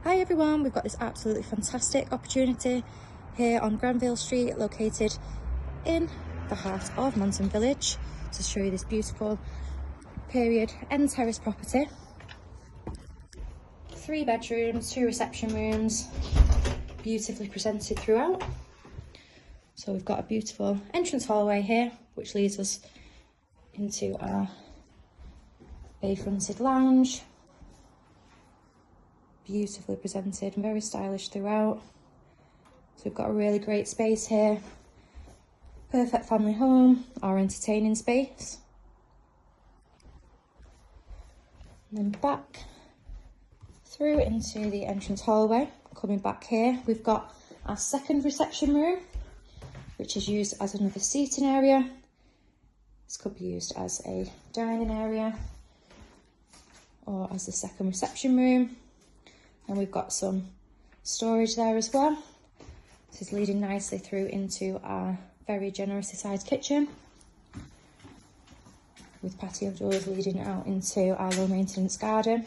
Hi everyone, we've got this absolutely fantastic opportunity here on Granville Street, located in the heart of Monton Village, to show you this beautiful period end terrace property. 3 bedrooms, 2 reception rooms, beautifully presented throughout. So we've got a beautiful entrance hallway here, which leads us into our bay-fronted lounge. Beautifully presented and very stylish throughout. So we've got a really great space here. Perfect family home or entertaining space. And then back through into the entrance hallway. Coming back here, we've got our second reception room, which is used as another seating area. This could be used as a dining area or as the second reception room. And we've got some storage there as well. This is leading nicely through into our very generously sized kitchen, with patio doors leading out into our low maintenance garden.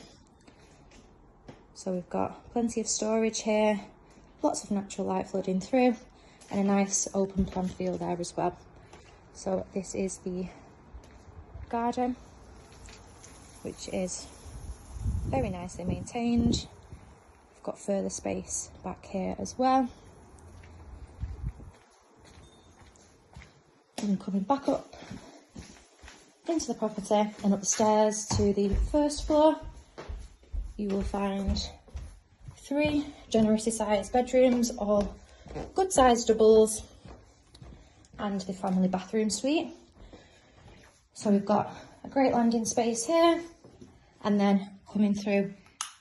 So we've got plenty of storage here, lots of natural light flooding through, and a nice open plan field there as well. So this is the garden, which is very nicely maintained. Got further space back here as well. And coming back up into the property and up the stairs to the first floor, you will find 3 generously sized bedrooms, all good sized doubles, and the family bathroom suite. So we've got a great landing space here, and then coming through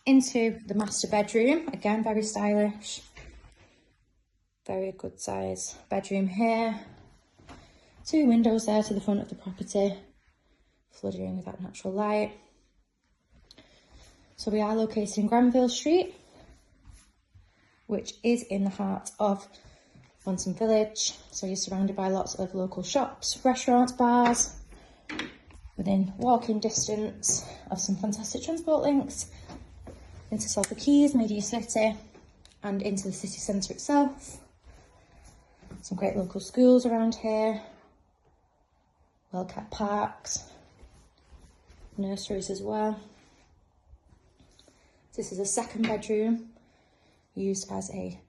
into the master bedroom, again very stylish, very good size bedroom here. 2 windows there to the front of the property, flooding with that natural light. So we are located in Granville Street, which is in the heart of Monton Village. So you're surrounded by lots of local shops, restaurants, bars, within walking distance of some fantastic transport links into Salford Quays, Media City, and into the city centre itself. Some great local schools around here, well-kept parks, nurseries as well. This is a second bedroom, used as a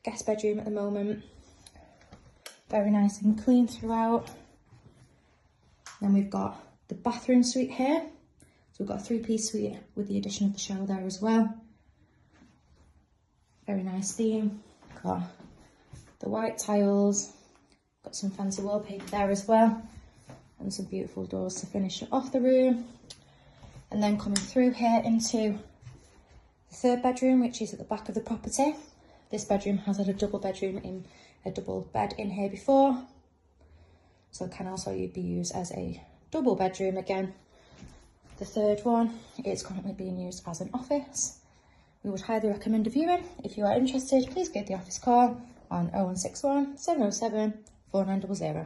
guest bedroom at the moment. Very nice and clean throughout. Then we've got the bathroom suite here. So we've got a 3-piece suite with the addition of the shower there as well. Very nice theme. Got the white tiles, got some fancy wallpaper there as well, and some beautiful doors to finish off the room. And then coming through here into the third bedroom, which is at the back of the property. This bedroom has had a double bed in here before, so it can also be used as a double bedroom again. The third one is currently being used as an office. We would highly recommend a viewing. If you are interested, please give the office call on 0161 707 4900.